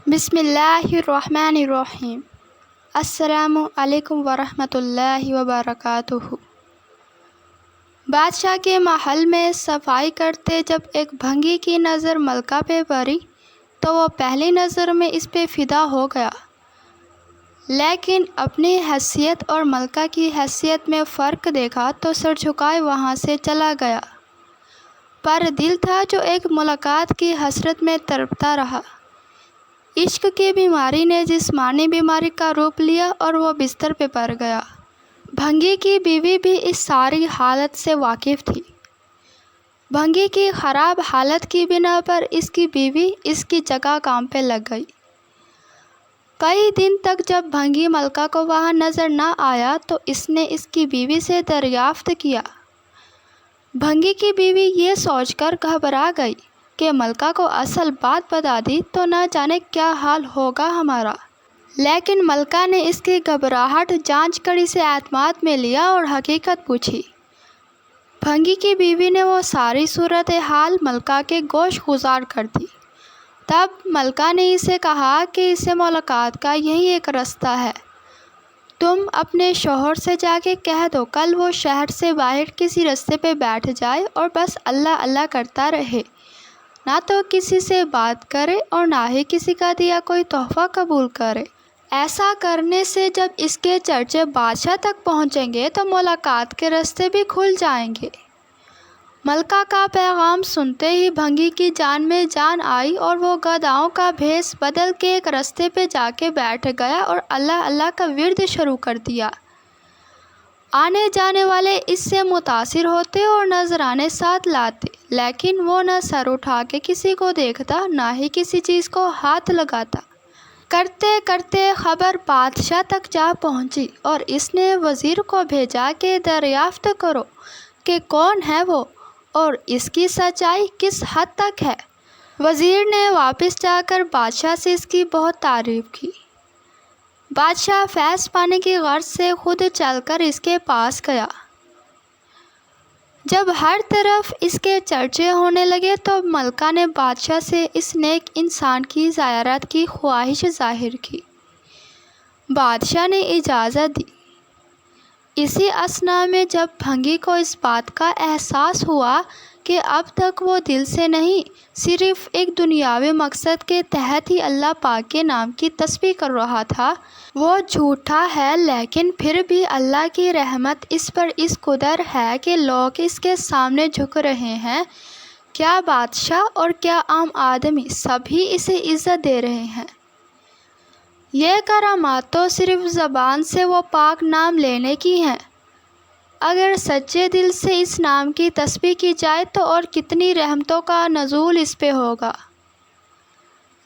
بسم اللہ الرحمن الرحیم۔ السلام علیکم ورحمۃ اللہ وبرکاتہ۔ بادشاہ کے محل میں صفائی کرتے جب ایک بھنگی کی نظر ملکہ پہ پڑی تو وہ پہلی نظر میں اس پہ فدا ہو گیا، لیکن اپنی حیثیت اور ملکہ کی حیثیت میں فرق دیکھا تو سر جھکائے وہاں سے چلا گیا، پر دل تھا جو ایک ملاقات کی حسرت میں تڑپتا رہا۔ عشق کی بیماری نے جسمانی بیماری کا روپ لیا اور وہ بستر پہ پڑ گیا۔ بھنگی کی بیوی بھی اس ساری حالت سے واقف تھی۔ بھنگی کی خراب حالت کی بنا پر اس کی بیوی اس کی جگہ کام پہ لگ گئی۔ کئی دن تک جب بھنگی ملکہ کو وہاں نظر نہ آیا تو اس نے اس کی بیوی سے دریافت کیا۔ بھنگی کی بیوی یہ سوچ کر گھبرا گئی کہ ملکہ کو اصل بات بتا دی تو نہ جانے کیا حال ہوگا ہمارا، لیکن ملکہ نے اس کی گھبراہٹ جانچ کر اسے اعتماد میں لیا اور حقیقت پوچھی۔ بھنگی کی بیوی نے وہ ساری صورتحال ملکہ کے گوش گزار کر دی۔ تب ملکہ نے اسے کہا کہ اسے ملاقات کا یہی ایک رستہ ہے، تم اپنے شوہر سے جا کے کہہ دو کل وہ شہر سے باہر کسی رستے پہ بیٹھ جائے اور بس اللہ اللہ کرتا رہے، نہ تو کسی سے بات کرے اور نہ ہی کسی کا دیا کوئی تحفہ قبول کرے۔ ایسا کرنے سے جب اس کے چرچے بادشاہ تک پہنچیں گے تو ملاقات کے راستے بھی کھل جائیں گے۔ ملکہ کا پیغام سنتے ہی بھنگی کی جان میں جان آئی اور وہ گدھاؤں کا بھیس بدل کے ایک راستے پہ جا کے بیٹھ گیا اور اللہ اللہ کا ورد شروع کر دیا۔ آنے جانے والے اس سے متاثر ہوتے اور نذرانے ساتھ لاتے، لیکن وہ نہ سر اٹھا کے کسی کو دیکھتا نہ ہی کسی چیز کو ہاتھ لگاتا۔ کرتے کرتے خبر بادشاہ تک جا پہنچی اور اس نے وزیر کو بھیجا کہ دریافت کرو کہ کون ہے وہ اور اس کی سچائی کس حد تک ہے۔ وزیر نے واپس جا کر بادشاہ سے اس کی بہت تعریف کی۔ بادشاہ فیض پانے کی غرض سے خود چل کر اس کے پاس گیا۔ جب ہر طرف اس کے چرچے ہونے لگے تو ملکہ نے بادشاہ سے اس نیک انسان کی زیارت کی خواہش ظاہر کی۔ بادشاہ نے اجازت دی۔ اسی اثنا میں جب بھنگی کو اس بات کا احساس ہوا کہ اب تک وہ دل سے نہیں صرف ایک دنیاوی مقصد کے تحت ہی اللہ پاک کے نام کی تسبیح کر رہا تھا، وہ جھوٹا ہے لیکن پھر بھی اللہ کی رحمت اس پر اس قدر ہے کہ لوگ اس کے سامنے جھک رہے ہیں، کیا بادشاہ اور کیا عام آدمی سبھی اسے عزت دے رہے ہیں۔ یہ کرامات تو صرف زبان سے وہ پاک نام لینے کی ہیں، اگر سچے دل سے اس نام کی تسبیح کی جائے تو اور کتنی رحمتوں کا نزول اس پہ ہوگا۔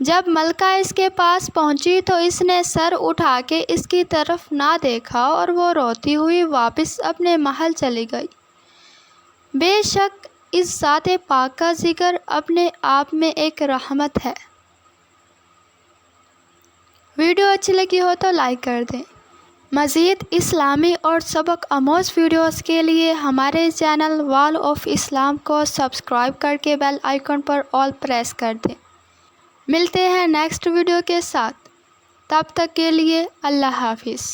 جب ملکہ اس کے پاس پہنچی تو اس نے سر اٹھا کے اس کی طرف نہ دیکھا اور وہ روتی ہوئی واپس اپنے محل چلی گئی۔ بے شک اس ذات پاک کا ذکر اپنے آپ میں ایک رحمت ہے۔ ویڈیو اچھی لگی ہو تو لائک کر دیں۔ مزید اسلامی اور سبق آموز ویڈیوز کے لیے ہمارے چینل وال آف اسلام کو سبسکرائب کر کے بیل آئیکن پر آل پریس کر دیں۔ ملتے ہیں نیکسٹ ویڈیو کے ساتھ، تب تک کے لیے اللہ حافظ۔